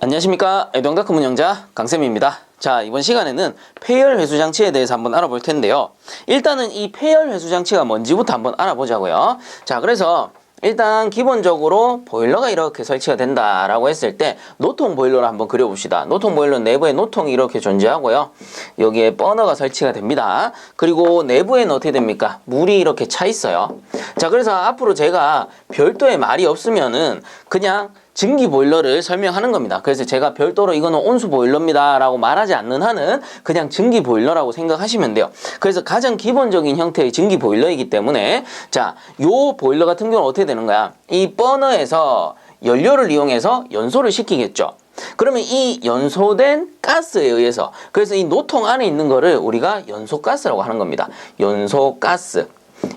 안녕하십니까, 애동다크 운영자 강쌤입니다. 자, 이번 시간에는 폐열 회수 장치에 대해서 한번 알아볼 텐데요. 일단은 이 폐열 회수 장치가 뭔지부터 한번 알아보자고요. 자, 그래서 일단 기본적으로 보일러가 이렇게 설치가 된다라고 했을 때 노통 보일러를 한번 그려봅시다. 노통 보일러 내부에 노통이 이렇게 존재하고요. 여기에 버너가 설치가 됩니다. 그리고 내부에는 어떻게 됩니까? 물이 이렇게 차 있어요. 자, 그래서 앞으로 제가 별도의 말이 없으면은 그냥 증기 보일러를 설명하는 겁니다. 그래서 제가 별도로 이거는 온수 보일러입니다 라고 말하지 않는 한은 그냥 증기 보일러라고 생각하시면 돼요. 그래서 가장 기본적인 형태의 증기 보일러이기 때문에 자, 요 보일러 같은 경우는 어떻게 되는 거야? 이 버너에서 연료를 이용해서 연소를 시키겠죠. 그러면 이 연소된 가스에 의해서, 그래서 이 노통 안에 있는 거를 우리가 연소가스라고 하는 겁니다. 연소가스.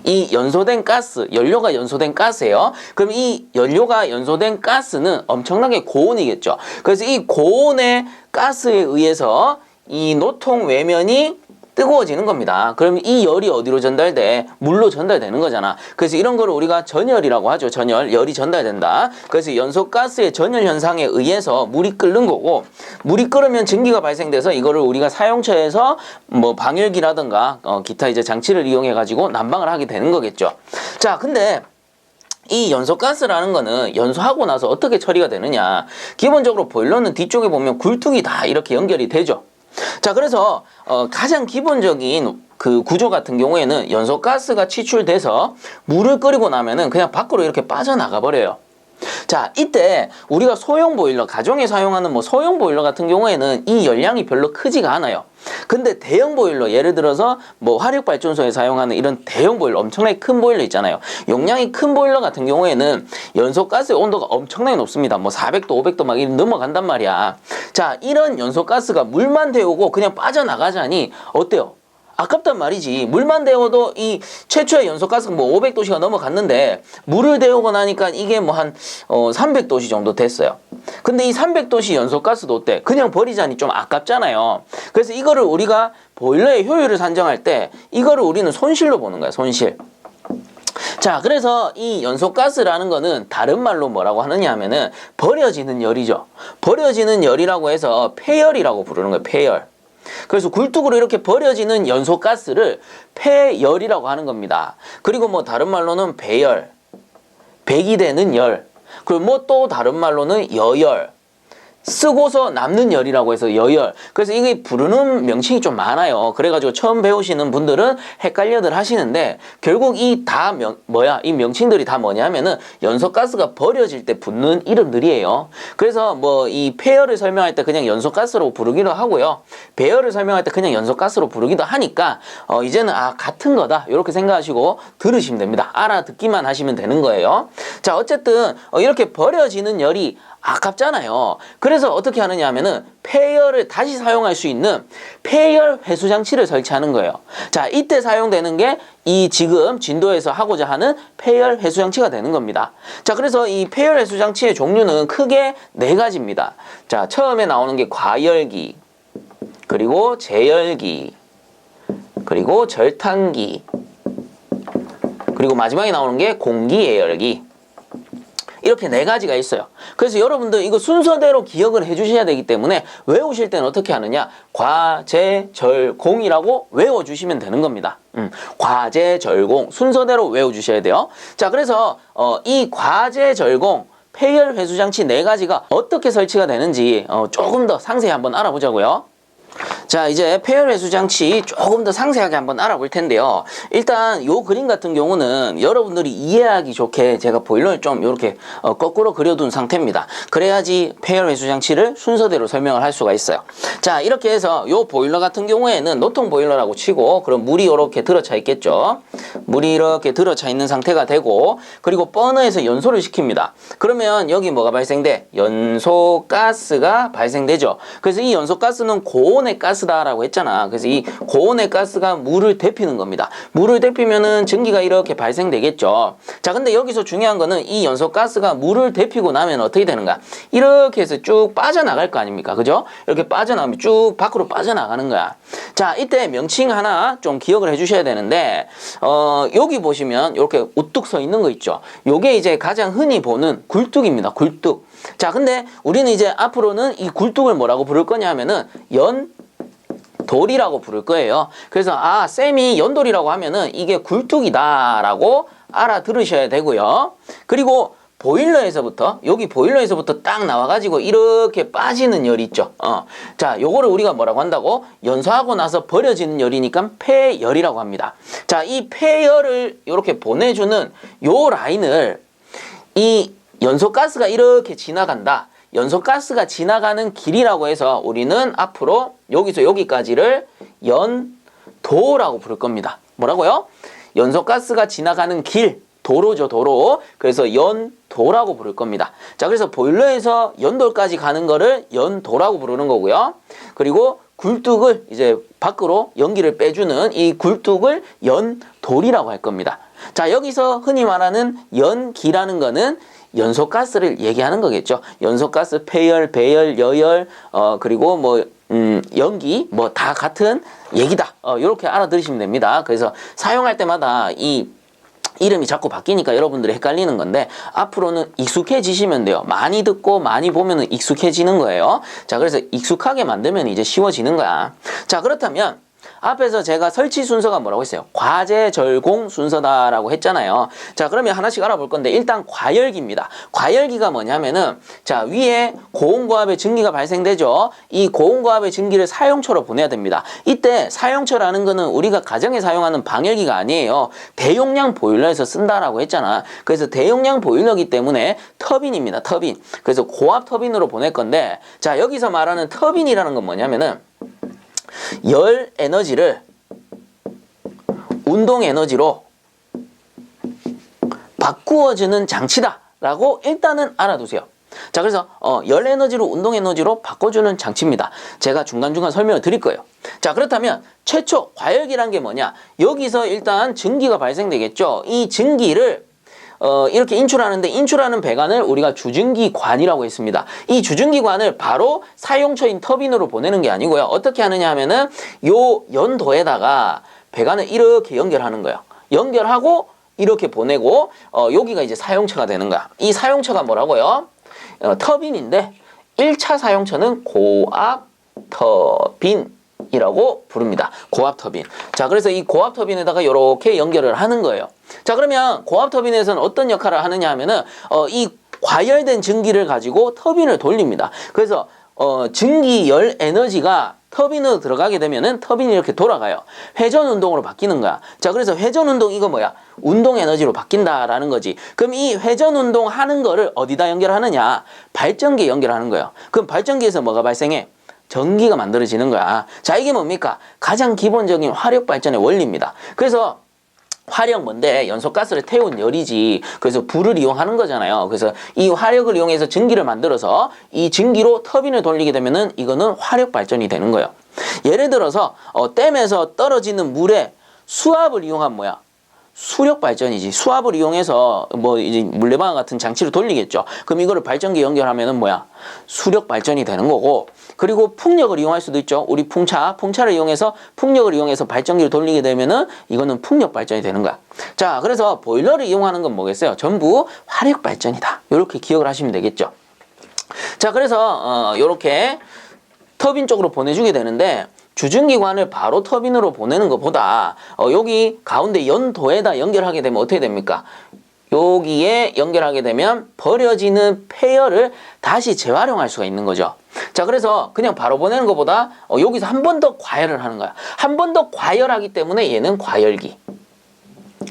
이 연소된 가스, 연료가 연소된 가스예요. 그럼 이 연료가 연소된 가스는 엄청나게 고온이겠죠. 그래서 이 고온의 가스에 의해서 이 노통 외면이 뜨거워지는 겁니다. 그럼 이 열이 어디로 전달돼? 물로 전달되는 거잖아. 그래서 이런 거를 우리가 전열이라고 하죠. 전열, 열이 전달된다. 그래서 연소가스의 전열 현상에 의해서 물이 끓는 거고, 물이 끓으면 증기가 발생돼서 이거를 우리가 사용처에서 뭐 방열기라든가 기타 이제 장치를 이용해 가지고 난방을 하게 되는 거겠죠. 자, 근데 이 연소가스라는 거는 연소하고 나서 어떻게 처리가 되느냐? 기본적으로 보일러는 뒤쪽에 보면 굴뚝이 다 이렇게 연결이 되죠. 자, 그래서 가장 기본적인 그 구조 같은 경우에는 연소가스가 취출돼서 물을 끓이고 나면은 그냥 밖으로 이렇게 빠져나가 버려요. 자, 이때 우리가 소형 보일러, 가정에 사용하는 뭐 소형 보일러 같은 경우에는 이 열량이 별로 크지가 않아요. 근데 대형 보일러, 예를 들어서 뭐 화력발전소에 사용하는 이런 대형 보일러, 엄청나게 큰 보일러 있잖아요. 용량이 큰 보일러 같은 경우에는 연소가스의 온도가 엄청나게 높습니다. 뭐 400도, 500도 막 이렇게 넘어간단 말이야. 자, 이런 연소가스가 물만 데우고 그냥 빠져나가자니 어때요? 아깝단 말이지. 물만 데워도 이 최초의 연소가스가 뭐 500도씨가 넘어갔는데 물을 데우고 나니까 이게 뭐 한 300도씨 정도 됐어요. 근데 이 300도씨 연소가스도 어때? 그냥 버리자니 좀 아깝잖아요. 그래서 이거를 우리가 보일러의 효율을 산정할 때 이거를 우리는 손실로 보는 거야, 손실. 자, 그래서 이 연소가스라는 거는 다른 말로 뭐라고 하느냐 하면은 버려지는 열이죠. 버려지는 열이라고 해서 폐열이라고 부르는 거예요, 폐열. 그래서 굴뚝으로 이렇게 버려지는 연소가스를 폐열이라고 하는 겁니다. 그리고 뭐 다른 말로는 배열, 백이 되는 열, 그리고 뭐 또 다른 말로는 여열, 쓰고서 남는 열이라고 해서 여열. 그래서 이게 부르는 명칭이 좀 많아요. 그래가지고 처음 배우시는 분들은 헷갈려들 하시는데 결국 이 다 이 명칭들이 다 뭐냐면은 연소가스가 버려질 때 붙는 이름들이에요. 그래서 뭐 이 폐열을 설명할 때 그냥 연소가스로 부르기도 하고요. 배열을 설명할 때 그냥 연소가스로 부르기도 하니까 이제는 같은 거다 이렇게 생각하시고 들으시면 됩니다. 알아듣기만 하시면 되는 거예요. 자, 어쨌든 이렇게 버려지는 열이 아깝잖아요. 그래서 어떻게 하느냐 하면은 폐열을 다시 사용할 수 있는 폐열 회수 장치를 설치하는 거예요. 자, 이때 사용되는 게 이 지금 진도에서 하고자 하는 폐열 회수 장치가 되는 겁니다. 자, 그래서 이 폐열 회수 장치의 종류는 크게 4가지입니다. 자, 처음에 나오는 게 과열기, 그리고 제열기, 그리고 절탄기, 그리고 마지막에 나오는 게 공기예열기. 이렇게 4가지가 있어요. 그래서 여러분들 이거 순서대로 기억을 해주셔야 되기 때문에 외우실 때는 어떻게 하느냐? 과제절공이라고 외워주시면 되는 겁니다. 과제절공 순서대로 외워주셔야 돼요. 자, 그래서 이 과제절공 폐열 회수 장치 4가지가 어떻게 설치가 되는지 조금 더 상세히 한번 알아보자고요. 자, 이제 폐열 회수 장치 조금 더 상세하게 한번 알아볼 텐데요. 일단 요 그림 같은 경우는 여러분들이 이해하기 좋게 제가 보일러를 좀 이렇게 거꾸로 그려둔 상태입니다. 그래야지 폐열 회수 장치를 순서대로 설명을 할 수가 있어요. 자, 이렇게 해서 요 보일러 같은 경우에는 노통 보일러라고 치고, 그럼 물이 이렇게 들어차 있겠죠. 물이 이렇게 들어차 있는 상태가 되고, 그리고 버너에서 연소를 시킵니다. 그러면 여기 뭐가 발생돼? 연소가스가 발생되죠. 그래서 이 연소가스는 고온의 가스 가스다라고 했잖아. 그래서 이 고온의 가스가 물을 데피는 겁니다. 물을 데피면은 전기가 이렇게 발생되겠죠. 자, 근데 여기서 중요한 거는 이 연소 가스가 물을 데피고 나면 어떻게 되는가? 이렇게 해서 쭉 빠져나갈 거 아닙니까? 그죠? 이렇게 빠져나가면 쭉 밖으로 빠져나가는 거야. 자, 이때 명칭 하나 좀 기억을 해주셔야 되는데, 여기 보시면 이렇게 우뚝 서 있는 거 있죠? 요게 이제 가장 흔히 보는 굴뚝입니다. 굴뚝. 자, 근데 우리는 이제 앞으로는 이 굴뚝을 뭐라고 부를 거냐 하면은 연돌이라고 부를 거예요. 그래서 쌤이 연돌이라고 하면은 이게 굴뚝이다라고 알아들으셔야 되고요. 그리고 보일러에서부터 여기 보일러에서부터 딱 나와가지고 이렇게 빠지는 열이 있죠. 자, 요거를 우리가 뭐라고 한다고? 연소하고 나서 버려지는 열이니까 폐열이라고 합니다. 자, 이 폐열을 이렇게 보내주는 요 라인을 이 연소가스가 이렇게 지나간다. 연소가스가 지나가는 길이라고 해서 우리는 앞으로 여기서 여기까지를 연도라고 부를 겁니다. 뭐라고요? 연소가스가 지나가는 길, 도로죠, 도로. 그래서 연도라고 부를 겁니다. 자, 그래서 보일러에서 연돌까지 가는 거를 연도라고 부르는 거고요. 그리고 굴뚝을 이제 밖으로 연기를 빼주는 이 굴뚝을 연돌이라고 할 겁니다. 자, 여기서 흔히 말하는 연기라는 거는 연소가스를 얘기하는 거겠죠. 연소가스, 폐열, 배열, 여열, 그리고 뭐 연기, 뭐 다 같은 얘기다. 이렇게 알아들으시면 됩니다. 그래서 사용할 때마다 이 이름이 자꾸 바뀌니까 여러분들이 헷갈리는 건데 앞으로는 익숙해지시면 돼요. 많이 듣고 많이 보면은 익숙해지는 거예요. 자, 그래서 익숙하게 만들면 이제 쉬워지는 거야. 자, 그렇다면 앞에서 제가 설치 순서가 뭐라고 했어요? 과제, 절공 순서다라고 했잖아요. 자, 그러면 하나씩 알아볼 건데 일단 과열기입니다. 과열기가 뭐냐면은 자, 위에 고온고압의 증기가 발생되죠. 이 고온고압의 증기를 사용처로 보내야 됩니다. 이때 사용처라는 거는 우리가 가정에 사용하는 방열기가 아니에요. 대용량 보일러에서 쓴다라고 했잖아. 그래서 대용량 보일러기 때문에 터빈입니다. 터빈. 그래서 고압 터빈으로 보낼 건데 자, 여기서 말하는 터빈이라는 건 뭐냐면은 열 에너지를 운동 에너지로 바꾸어주는 장치다라고 일단은 알아두세요. 자, 그래서 열 에너지로 운동 에너지로 바꿔주는 장치입니다. 제가 중간중간 설명을 드릴 거예요. 자, 그렇다면 최초 과열기란 게 뭐냐? 여기서 일단 증기가 발생되겠죠. 이 증기를 이렇게 인출하는데 인출하는 배관을 우리가 주증기관이라고 했습니다. 이 주증기관을 바로 사용처인 터빈으로 보내는 게 아니고요. 어떻게 하느냐 하면은 요 연도에다가 배관을 이렇게 연결하는 거예요. 연결하고 이렇게 보내고 여기가 이제 사용처가 되는 거야. 이 사용처가 뭐라고요? 터빈인데 1차 사용처는 고압 터빈 이라고 부릅니다. 고압 터빈. 자, 그래서 이 고압 터빈에다가 이렇게 연결을 하는 거예요. 자, 그러면 고압 터빈에서는 어떤 역할을 하느냐 하면은 이 과열된 증기를 가지고 터빈을 돌립니다. 그래서 증기 열 에너지가 터빈으로 들어가게 되면은 터빈이 이렇게 돌아가요. 회전 운동으로 바뀌는 거야. 자, 그래서 회전 운동 이거 뭐야? 운동 에너지로 바뀐다라는 거지. 그럼 이 회전 운동 하는 거를 어디다 연결하느냐? 발전기에 연결하는 거예요. 그럼 발전기에서 뭐가 발생해? 전기가 만들어지는 거야. 자, 이게 뭡니까? 가장 기본적인 화력 발전의 원리입니다. 그래서 화력 뭔데? 연소가스를 태운 열이지. 그래서 불을 이용하는 거잖아요. 그래서 이 화력을 이용해서 전기를 만들어서 이 전기로 터빈을 돌리게 되면은 이거는 화력 발전이 되는 거예요. 예를 들어서 댐에서 떨어지는 물에 수압을 이용한 뭐야? 수력 발전이지. 수압을 이용해서 뭐 이제 물레방아 같은 장치를 돌리겠죠. 그럼 이거를 발전기에 연결하면은 뭐야? 수력 발전이 되는 거고. 그리고 풍력을 이용할 수도 있죠. 우리 풍차를 이용해서 발전기를 돌리게 되면은 이거는 풍력 발전이 되는 거야. 자, 그래서 보일러를 이용하는 건 뭐겠어요? 전부 화력 발전이다. 이렇게 기억을 하시면 되겠죠. 자, 그래서 이렇게 터빈 쪽으로 보내주게 되는데 주증기관을 바로 터빈으로 보내는 것보다 여기 가운데 연도에다 연결하게 되면 어떻게 됩니까? 여기에 연결하게 되면 버려지는 폐열을 다시 재활용할 수가 있는 거죠. 자, 그래서 그냥 바로 보내는 것보다 여기서 한 번 더 과열을 하는 거야. 한 번 더 과열하기 때문에 얘는 과열기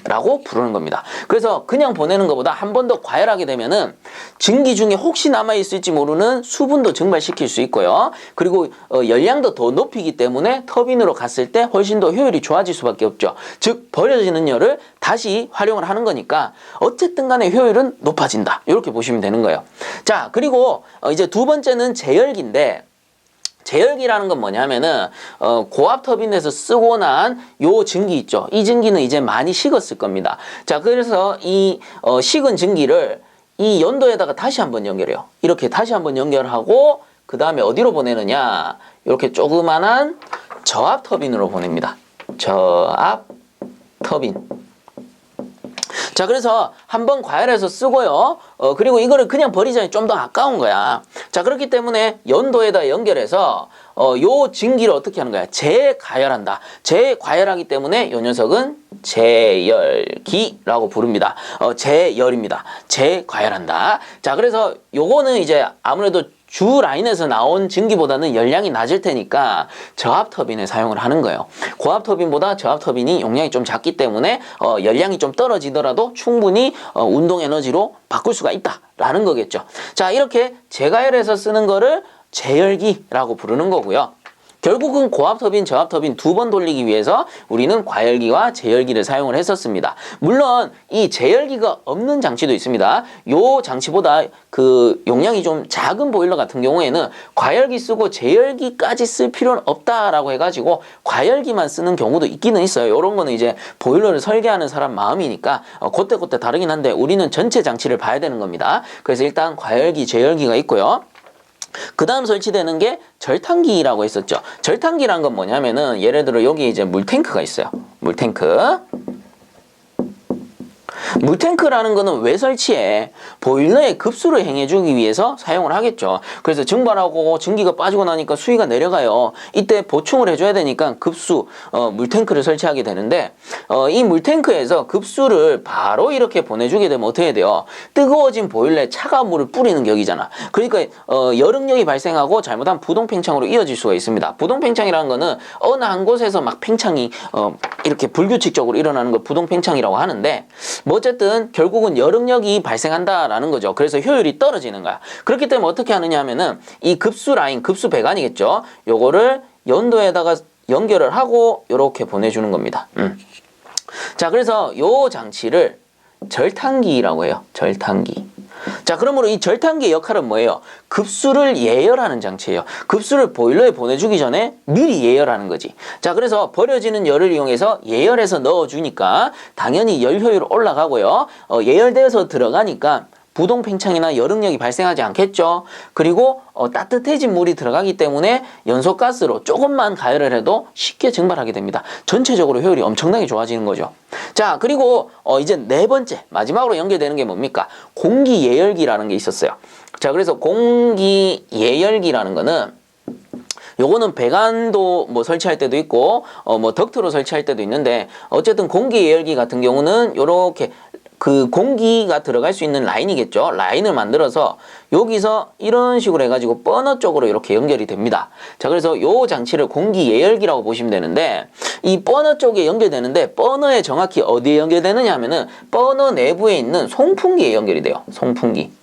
라고 부르는 겁니다. 그래서 그냥 보내는 것보다 한 번 더 과열하게 되면은 증기 중에 혹시 남아있을지 모르는 수분도 증발시킬 수 있고요. 그리고 열량도 더 높이기 때문에 터빈으로 갔을 때 훨씬 더 효율이 좋아질 수밖에 없죠. 즉 버려지는 열을 다시 활용을 하는 거니까 어쨌든 간에 효율은 높아진다. 이렇게 보시면 되는 거예요. 자, 그리고 이제 두 번째는 제열기인데 제열기라는 건 뭐냐면은 고압 터빈에서 쓰고 난 요 증기 있죠. 이 증기는 이제 많이 식었을 겁니다. 자, 그래서 이 식은 증기를 이 연도에다가 다시 한번 연결해요. 이렇게 다시 한번 연결하고 그 다음에 어디로 보내느냐? 이렇게 조그만한 저압 터빈으로 보냅니다. 저압 터빈. 자, 그래서 한번 과열해서 쓰고요. 그리고 이거를 그냥 버리자니 좀 더 아까운 거야. 자, 그렇기 때문에 연도에다 연결해서 요 증기를 어떻게 하는 거야? 재가열한다. 재과열하기 때문에 요 녀석은 재열기라고 부릅니다. 재열입니다. 재과열한다. 자, 그래서 요거는 이제 아무래도 주 라인에서 나온 증기보다는 열량이 낮을 테니까 저압 터빈에 사용을 하는 거예요. 고압 터빈보다 저압 터빈이 용량이 좀 작기 때문에 열량이 좀 떨어지더라도 충분히 운동 에너지로 바꿀 수가 있다라는 거겠죠. 자, 이렇게 재가열해서 쓰는 거를 재열기라고 부르는 거고요. 결국은 고압 터빈, 저압 터빈 두 번 돌리기 위해서 우리는 과열기와 재열기를 사용을 했었습니다. 물론 이 재열기가 없는 장치도 있습니다. 요 장치보다 그 용량이 좀 작은 보일러 같은 경우에는 과열기 쓰고 재열기까지 쓸 필요는 없다라고 해가지고 과열기만 쓰는 경우도 있기는 있어요. 이런 거는 이제 보일러를 설계하는 사람 마음이니까 그때 다르긴 한데 우리는 전체 장치를 봐야 되는 겁니다. 그래서 일단 과열기, 재열기가 있고요. 그 다음 설치되는 게 절탕기라고 했었죠. 절탕기란 건 뭐냐면은 예를 들어 여기 이제 물탱크가 있어요. 물탱크라는 거는 왜 설치해? 보일러에 급수를 행해주기 위해서 사용을 하겠죠. 그래서 증발하고 증기가 빠지고 나니까 수위가 내려가요. 이때 보충을 해줘야 되니까 급수 물탱크를 설치하게 되는데 이 물탱크에서 급수를 바로 이렇게 보내주게 되면 어떻게 돼요? 뜨거워진 보일러에 차가운 물을 뿌리는 격이잖아. 그러니까 열응력이 발생하고 잘못하면 부동팽창으로 이어질 수가 있습니다. 부동팽창이라는 거는 어느 한 곳에서 막 팽창이 이렇게 불규칙적으로 일어나는 걸 부동팽창이라고 하는데 뭐 어쨌든 결국은 열응력이 발생한다라는 거죠. 그래서 효율이 떨어지는 거야. 그렇기 때문에 어떻게 하느냐 하면은 이 급수 라인, 급수 배관이겠죠. 요거를 연도에다가 연결을 하고 요렇게 보내주는 겁니다. 자, 그래서 요 장치를 절탕기라고 해요. 절탕기. 자, 그러므로 이 절탕기의 역할은 뭐예요? 급수를 예열하는 장치예요. 급수를 보일러에 보내주기 전에 미리 예열하는 거지. 자, 그래서 버려지는 열을 이용해서 예열해서 넣어주니까 당연히 열 효율 올라가고요. 예열되어서 들어가니까 부동팽창이나 열응력이 발생하지 않겠죠. 그리고 따뜻해진 물이 들어가기 때문에 연소가스로 조금만 가열을 해도 쉽게 증발하게 됩니다. 전체적으로 효율이 엄청나게 좋아지는 거죠. 자, 그리고 이제 네 번째 마지막으로 연결되는 게 뭡니까? 공기 예열기라는 게 있었어요. 자, 그래서 공기 예열기라는 거는 요거는 배관도 뭐 설치할 때도 있고 뭐 덕트로 설치할 때도 있는데 어쨌든 공기 예열기 같은 경우는 요렇게 그 공기가 들어갈 수 있는 라인이겠죠. 라인을 만들어서 여기서 이런 식으로 해가지고 버너 쪽으로 이렇게 연결이 됩니다. 자, 그래서 요 장치를 공기 예열기라고 보시면 되는데 이 버너 쪽에 연결되는데 버너에 정확히 어디에 연결되느냐 하면은 버너 내부에 있는 송풍기에 연결이 돼요. 송풍기.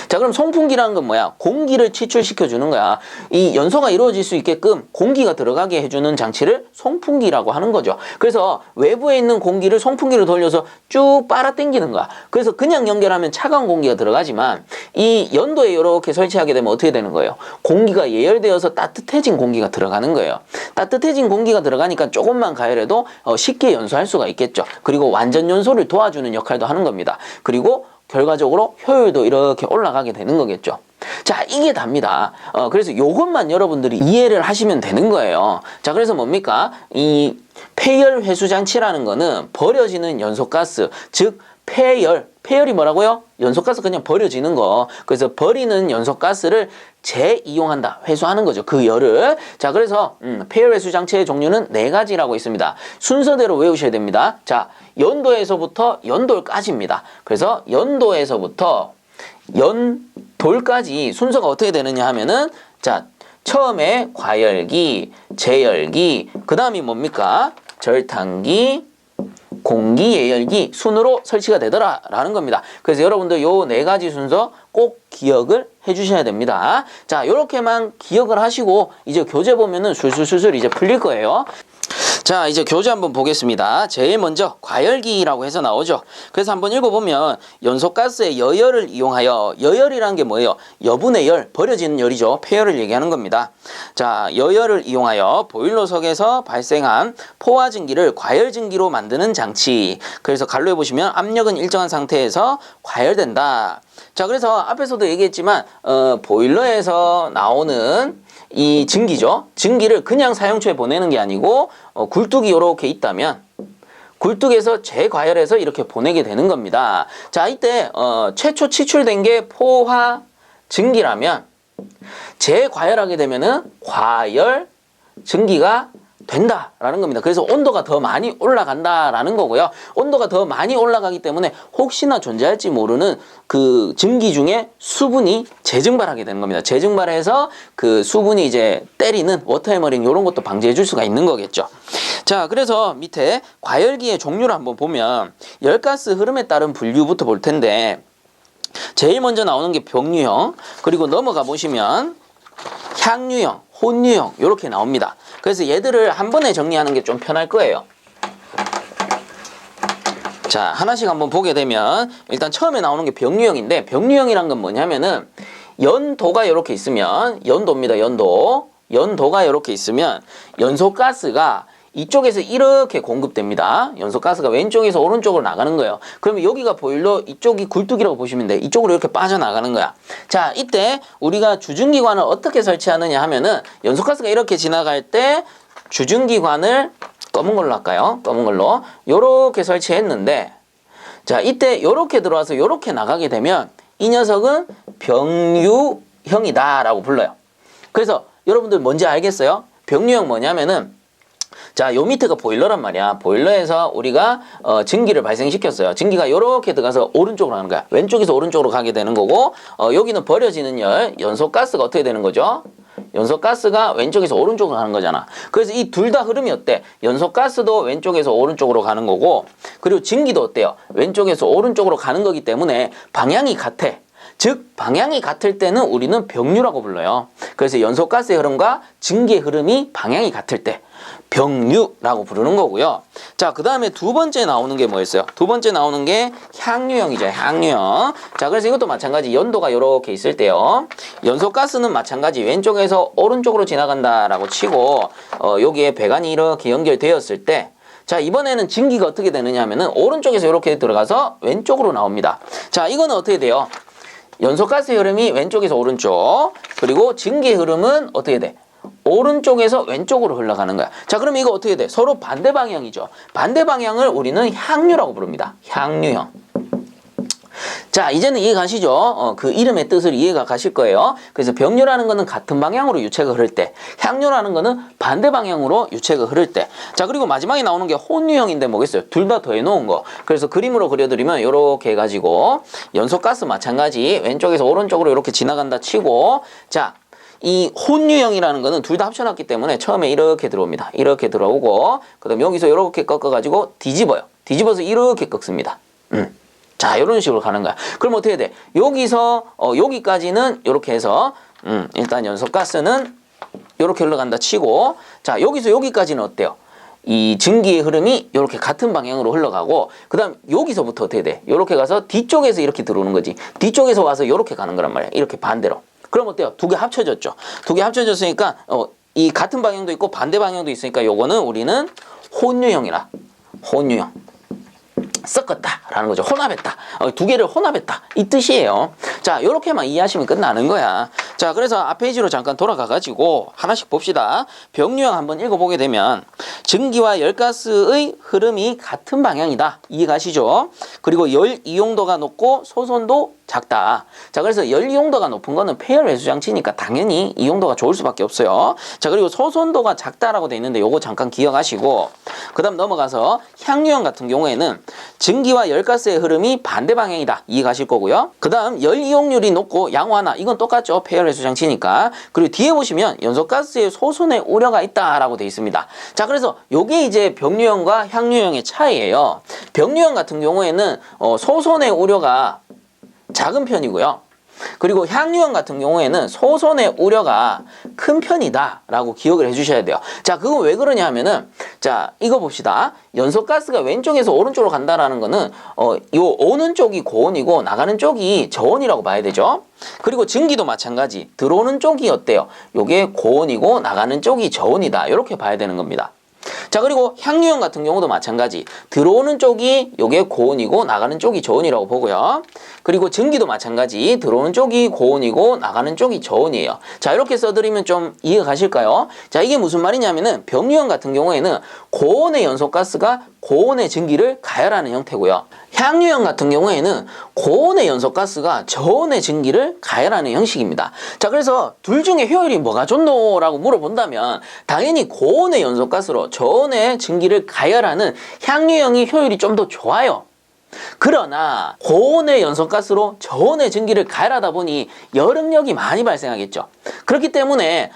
자, 그럼 송풍기라는 건 뭐야? 공기를 치출시켜 주는 거야. 이 연소가 이루어질 수 있게끔 공기가 들어가게 해주는 장치를 송풍기라고 하는 거죠. 그래서 외부에 있는 공기를 송풍기로 돌려서 쭉 빨아당기는 거야. 그래서 그냥 연결하면 차가운 공기가 들어가지만 이 연도에 이렇게 설치하게 되면 어떻게 되는 거예요? 공기가 예열되어서 따뜻해진 공기가 들어가는 거예요. 따뜻해진 공기가 들어가니까 조금만 가열해도 쉽게 연소할 수가 있겠죠. 그리고 완전 연소를 도와주는 역할도 하는 겁니다. 그리고 결과적으로 효율도 이렇게 올라가게 되는 거겠죠. 자, 이게 답니다. 그래서 요것만 여러분들이 이해를 하시면 되는 거예요. 자, 그래서 뭡니까? 이 폐열 회수 장치라는 거는 버려지는 연소가스, 즉 폐열이 뭐라고요? 연소가스 그냥 버려지는 거. 그래서 버리는 연소가스를 재이용한다, 회수하는 거죠. 그 열을. 자, 그래서 폐열 회수 장치의 종류는 네 가지라고 있습니다. 순서대로 외우셔야 됩니다. 자, 연도에서부터 연돌까지입니다. 그래서 연도에서부터 연돌까지 순서가 어떻게 되느냐 하면은 자, 처음에 과열기, 재열기, 그 다음이 뭡니까? 절탕기, 공기 예열기 순으로 설치가 되더라라는 겁니다. 그래서 여러분들 요 네 가지 순서 꼭 기억을 해주셔야 됩니다. 자, 요렇게만 기억을 하시고 이제 교재 보면은 술술술술 이제 풀릴 거예요. 자, 이제 교재 한번 보겠습니다. 제일 먼저 과열기라고 해서 나오죠. 그래서 한번 읽어보면 연소가스의 여열을 이용하여, 여열이라는 게 뭐예요? 여분의 열, 버려지는 열이죠. 폐열을 얘기하는 겁니다. 자, 여열을 이용하여 보일러석에서 발생한 포화 증기를 과열 증기로 만드는 장치. 그래서 갈로에 보시면 압력은 일정한 상태에서 과열된다. 자, 그래서 앞에서도 얘기했지만 보일러에서 나오는 이 증기죠. 증기를 그냥 사용초에 보내는 게 아니고 굴뚝이 이렇게 있다면 굴뚝에서 재과열해서 이렇게 보내게 되는 겁니다. 자, 이때 최초 추출된 게 포화 증기라면 재과열하게 되면은 과열 증기가 된다라는 겁니다. 그래서 온도가 더 많이 올라간다라는 거고요. 온도가 더 많이 올라가기 때문에 혹시나 존재할지 모르는 그 증기 중에 수분이 재증발하게 되는 겁니다. 재증발해서 그 수분이 이제 때리는 워터 해머링 이런 것도 방지해 줄 수가 있는 거겠죠. 자, 그래서 밑에 과열기의 종류를 한번 보면 열가스 흐름에 따른 분류부터 볼 텐데 제일 먼저 나오는 게 병류형, 그리고 넘어가 보시면 향유형, 혼유형 이렇게 나옵니다. 그래서 얘들을 한 번에 정리하는 게 좀 편할 거예요. 자, 하나씩 한번 보게 되면 일단 처음에 나오는 게 병류형인데, 병류형이란 건 뭐냐면은 연도가 이렇게 있으면, 연도입니다. 연도가 이렇게 있으면 연소가스가 이쪽에서 이렇게 공급됩니다. 연소가스가 왼쪽에서 오른쪽으로 나가는 거예요. 그러면 여기가 보일러, 이쪽이 굴뚝이라고 보시면 돼. 이쪽으로 이렇게 빠져나가는 거야. 자, 이때 우리가 주증기관을 어떻게 설치하느냐 하면은 연소가스가 이렇게 지나갈 때 주증기관을 검은 걸로 할까요? 검은 걸로 요렇게 설치했는데, 자, 이때 요렇게 들어와서 요렇게 나가게 되면 이 녀석은 병류형이다 라고 불러요. 그래서 여러분들 뭔지 알겠어요? 병류형 뭐냐면은, 자, 요 밑에가 보일러란 말이야. 보일러에서 우리가 증기를 발생시켰어요. 증기가 이렇게 들어가서 오른쪽으로 가는 거야. 왼쪽에서 오른쪽으로 가게 되는 거고, 여기는 버려지는 열, 연소가스가 어떻게 되는 거죠? 연소가스가 왼쪽에서 오른쪽으로 가는 거잖아. 그래서 이 둘 다 흐름이 어때? 연소가스도 왼쪽에서 오른쪽으로 가는 거고, 그리고 증기도 어때요? 왼쪽에서 오른쪽으로 가는 거기 때문에 방향이 같아. 즉 방향이 같을 때는 우리는 병류라고 불러요. 그래서 연소가스의 흐름과 증기의 흐름이 방향이 같을 때 병류라고 부르는 거고요. 자, 그 다음에 두 번째 나오는 게 뭐였어요? 두 번째 나오는 게 향유형이죠. 향유형. 자, 그래서 이것도 마찬가지 연도가 이렇게 있을 때요. 연소가스는 마찬가지 왼쪽에서 오른쪽으로 지나간다라고 치고, 여기에 배관이 이렇게 연결되었을 때, 자, 이번에는 증기가 어떻게 되느냐 하면은 오른쪽에서 이렇게 들어가서 왼쪽으로 나옵니다. 자, 이거는 어떻게 돼요? 연소가스의 흐름이 왼쪽에서 오른쪽, 그리고 증기의 흐름은 어떻게 돼? 오른쪽에서 왼쪽으로 흘러가는 거야. 자, 그럼 이거 어떻게 돼? 서로 반대 방향이죠. 반대 방향을 우리는 향유라고 부릅니다. 향유형. 자, 이제는 이해 가시죠? 그 이름의 뜻을 이해가 가실 거예요. 그래서 병류라는 거는 같은 방향으로 유체가 흐를 때, 향유라는 거는 반대 방향으로 유체가 흐를 때. 자, 그리고 마지막에 나오는 게 혼유형인데 뭐겠어요? 둘 다 더해놓은 거. 그래서 그림으로 그려드리면 이렇게 해가지고 연소가스 마찬가지 왼쪽에서 오른쪽으로 이렇게 지나간다 치고, 자, 이 혼유형이라는 거는 둘 다 합쳐놨기 때문에 처음에 이렇게 들어옵니다. 이렇게 들어오고, 그 다음에 여기서 이렇게 꺾어가지고 뒤집어요. 뒤집어서 이렇게 꺾습니다. 자, 이런 식으로 가는 거야. 그럼 어떻게 돼? 여기서 여기까지는 이렇게 해서 일단 연소가스는 이렇게 흘러간다 치고, 자, 여기서 여기까지는 어때요? 이 증기의 흐름이 이렇게 같은 방향으로 흘러가고, 그 다음 여기서부터 어떻게 돼? 이렇게 가서 뒤쪽에서 이렇게 들어오는 거지. 뒤쪽에서 와서 이렇게 가는 거란 말이야. 이렇게 반대로. 그럼 어때요? 두 개 합쳐졌죠. 두 개 합쳐졌으니까 이 같은 방향도 있고 반대 방향도 있으니까 요거는 우리는 혼유형이라. 혼유형. 섞었다라는 거죠. 혼합했다. 두 개를 혼합했다. 이 뜻이에요. 자, 요렇게만 이해하시면 끝나는 거야. 자, 그래서 앞 페이지로 잠깐 돌아가가지고 하나씩 봅시다. 병류형 한번 읽어보게 되면 증기와 열가스의 흐름이 같은 방향이다. 이해가시죠? 그리고 열 이용도가 높고 소선도 작다. 자, 그래서 열 이용도가 높은 거는 폐열 회수 장치니까 당연히 이용도가 좋을 수밖에 없어요. 자, 그리고 소선도가 작다라고 돼 있는데 요거 잠깐 기억하시고, 그 다음 넘어가서 향유형 같은 경우에는 증기와 열가스의 흐름이 반대 방향이다. 이해가실 거고요. 그 다음 열 이용률이 높고 양호하나, 이건 똑같죠. 폐열 회수 장치니까. 그리고 뒤에 보시면 연소가스의 소선의 우려가 있다라고 돼 있습니다. 자, 그래서 요게 이제 병류형과 향유형의 차이예요. 병류형 같은 경우에는 소선의 우려가 작은 편이고요. 그리고 향유형 같은 경우에는 소선의 우려가 큰 편이다라고 기억을 해주셔야 돼요. 자, 그건 왜 그러냐 하면은, 자, 이거 봅시다. 연소가스가 왼쪽에서 오른쪽으로 간다라는 거는 요 오는 쪽이 고온이고 나가는 쪽이 저온이라고 봐야 되죠. 그리고 증기도 마찬가지. 들어오는 쪽이 어때요? 요게 고온이고 나가는 쪽이 저온이다. 이렇게 봐야 되는 겁니다. 자, 그리고 향유형 같은 경우도 마찬가지. 들어오는 쪽이 요게 고온이고 나가는 쪽이 저온이라고 보고요. 그리고 증기도 마찬가지. 들어오는 쪽이 고온이고 나가는 쪽이 저온이에요. 자, 이렇게 써드리면 좀 이해가 가실까요? 자, 이게 무슨 말이냐면은 병유형 같은 경우에는 고온의 연소가스가 고온의 증기를 가열하는 형태고요. 향유형 같은 경우에는 고온의 연소가스가 저온의 증기를 가열하는 형식입니다. 자, 그래서 둘 중에 효율이 뭐가 좋노라고 물어본다면 당연히 고온의 연소가스로 저온의 증기를 가열하는 향유형이 효율이 좀 더 좋아요. 그러나 고온의 연소가스로 저온의 증기를 가열하다 보니 열응력이 많이 발생하겠죠. 그렇기 때문에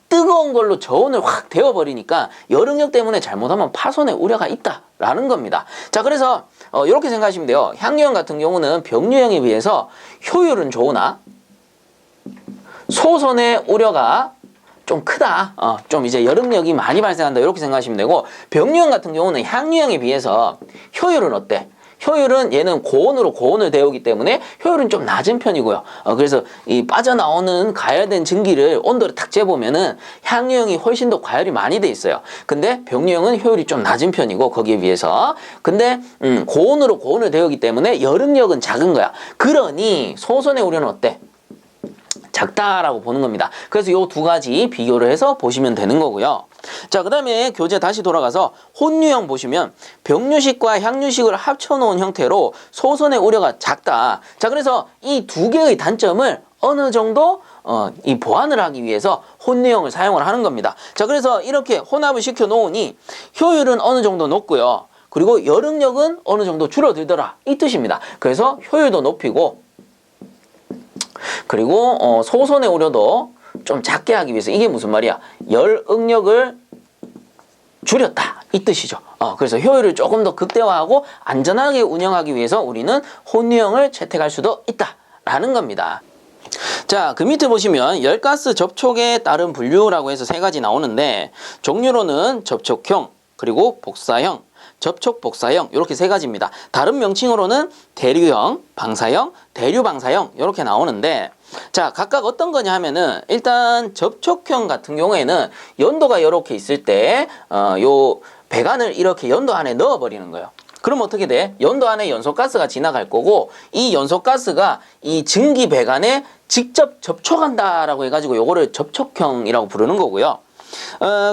뜨거운 걸로 저온을 확 데워버리니까 열응력 때문에 잘못하면 파손의 우려가 있다라는 겁니다. 자, 그래서 이렇게 생각하시면 돼요. 향유형 같은 경우는 병유형에 비해서 효율은 좋으나 소선의 우려가 좀 크다. 좀 이제 열응력이 많이 발생한다. 이렇게 생각하시면 되고, 병유형 같은 경우는 향유형에 비해서 효율은 어때? 효율은 얘는 고온으로 고온을 데우기 때문에 효율은 좀 낮은 편이고요. 그래서 이 빠져나오는 가열된 증기를 온도를 탁 재보면은 향유형이 훨씬 더 가열이 많이 돼 있어요. 근데 병유형은 효율이 좀 낮은 편이고 거기에 비해서. 근데 고온으로 고온을 데우기 때문에 열응력은 작은 거야. 그러니 소선의 우려는 어때? 작다라고 보는 겁니다. 그래서 요 두 가지 비교를 해서 보시면 되는 거고요. 자, 그 다음에 교재 다시 돌아가서 혼유형 보시면 병유식과 향유식을 합쳐놓은 형태로 소선의 우려가 작다. 자, 그래서 이 두 개의 단점을 어느 정도 이 보완을 하기 위해서 혼유형을 사용을 하는 겁니다. 자, 그래서 이렇게 혼합을 시켜 놓으니 효율은 어느 정도 높고요. 그리고 열응력은 어느 정도 줄어들더라. 이 뜻입니다. 그래서 효율도 높이고 그리고 소선의 우려도 좀 작게 하기 위해서, 이게 무슨 말이야? 열응력을 줄였다 이 뜻이죠. 그래서 효율을 조금 더 극대화하고 안전하게 운영하기 위해서 우리는 혼유형을 채택할 수도 있다라는 겁니다. 자, 그 밑에 보시면 열가스 접촉에 따른 분류라고 해서 세 가지 나오는데, 종류로는 접촉형, 그리고 복사형, 접촉 복사형, 이렇게 세 가지입니다. 다른 명칭으로는 대류형, 방사형, 대류방사형 이렇게 나오는데, 자, 각각 어떤 거냐 하면은, 일단 접촉형 같은 경우에는 연도가 이렇게 있을 때 요 배관을 이렇게 연도 안에 넣어 버리는 거예요. 그럼 어떻게 돼? 연도 안에 연소가스가 지나갈 거고, 이 연소가스가 이 증기 배관에 직접 접촉한다라고 해가지고 요거를 접촉형이라고 부르는 거고요.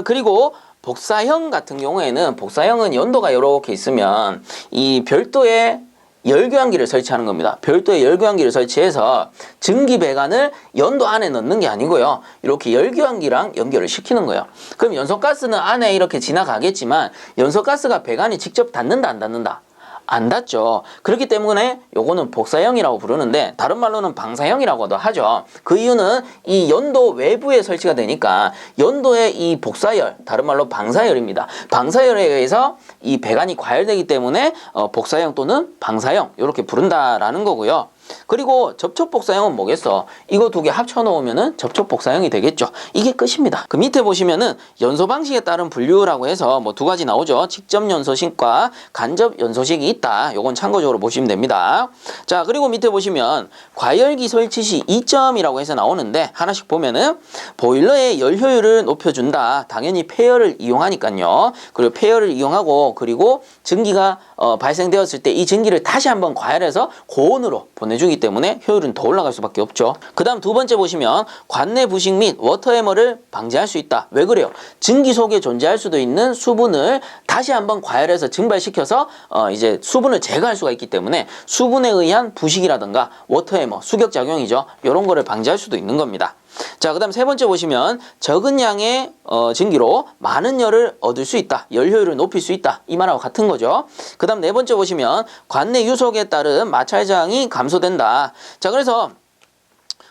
그리고 복사형 같은 경우에는, 복사형은 연도가 이렇게 있으면 이 별도의 열교환기를 설치하는 겁니다. 별도의 열교환기를 설치해서 증기 배관을 연도 안에 넣는 게 아니고요. 이렇게 열교환기랑 연결을 시키는 거예요. 그럼 연소가스는 안에 이렇게 지나가겠지만 연소가스가 배관이 직접 닿는다, 안 닿는다? 안 닿죠. 그렇기 때문에 요거는 복사형이라고 부르는데, 다른 말로는 방사형이라고도 하죠. 그 이유는 이 연도 외부에 설치가 되니까 연도의 이 복사열, 다른 말로 방사열입니다. 방사열에 의해서 이 배관이 과열되기 때문에 복사형 또는 방사형 이렇게 부른다라는 거고요. 그리고 접촉복사형은 뭐겠어? 이거 두 개 합쳐 놓으면은 접촉복사형이 되겠죠. 이게 끝입니다. 그 밑에 보시면은 연소 방식에 따른 분류라고 해서 뭐 두 가지 나오죠. 직접 연소식과 간접 연소식이 있다. 요건 참고적으로 보시면 됩니다. 자, 그리고 밑에 보시면 과열기 설치 시 2점이라고 해서 나오는데, 하나씩 보면은 보일러의 열 효율을 높여준다. 당연히 폐열을 이용하니까요. 그리고 폐열을 이용하고, 그리고 증기가 발생되었을 때 이 증기를 다시 한번 과열해서 고온으로 보내주기 때문에 효율은 더 올라갈 수밖에 없죠. 그 다음 두 번째 보시면 관내 부식 및 워터해머를 방지할 수 있다. 왜 그래요? 증기 속에 존재할 수도 있는 수분을 다시 한번 과열해서 증발시켜서 이제 수분을 제거할 수가 있기 때문에 수분에 의한 부식이라든가 워터해머, 수격작용이죠. 이런 거를 방지할 수도 있는 겁니다. 자, 그 다음 세 번째 보시면 적은 양의 증기로 많은 열을 얻을 수 있다. 열 효율을 높일 수 있다. 이 말하고 같은 거죠. 그 다음 네 번째 보시면 관내 유속에 따른 마찰 저항이 감소된다. 자, 그래서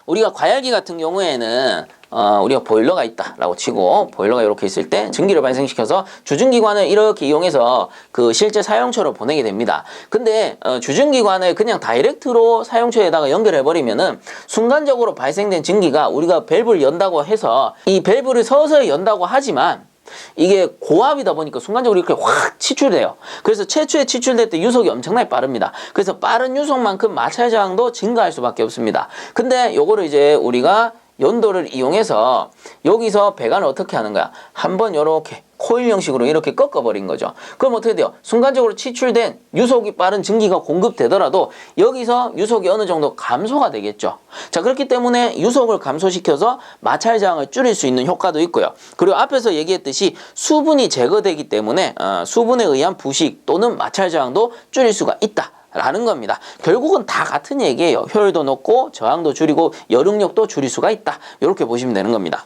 우리가 과열기 같은 경우에는 우리가 보일러가 있다라고 치고 보일러가 이렇게 있을 때 증기를 발생시켜서 주증기관을 이렇게 이용해서 그 실제 사용처로 보내게 됩니다. 근데 주증기관을 그냥 다이렉트로 사용처에다가 연결해 버리면은 순간적으로 발생된 증기가 우리가 밸브를 연다고 해서 이 밸브를 서서히 연다고 하지만 이게 고압이다 보니까 순간적으로 이렇게 확 치출돼요. 그래서 최초에 치출될 때 유속이 엄청나게 빠릅니다. 그래서 빠른 유속만큼 마찰 저항도 증가할 수밖에 없습니다. 근데 요거를 이제 우리가 연도를 이용해서 여기서 배관을 어떻게 하는 거야? 한번 요렇게 코일 형식으로 이렇게 꺾어버린 거죠. 그럼 어떻게 돼요? 순간적으로 치출된 유속이 빠른 증기가 공급되더라도 여기서 유속이 어느 정도 감소가 되겠죠. 자, 그렇기 때문에 유속을 감소시켜서 마찰 저항을 줄일 수 있는 효과도 있고요. 그리고 앞에서 얘기했듯이 수분이 제거되기 때문에 수분에 의한 부식 또는 마찰 저항도 줄일 수가 있다 라는 겁니다. 결국은 다 같은 얘기예요. 효율도 높고 저항도 줄이고 여릉력도 줄일 수가 있다. 이렇게 보시면 되는 겁니다.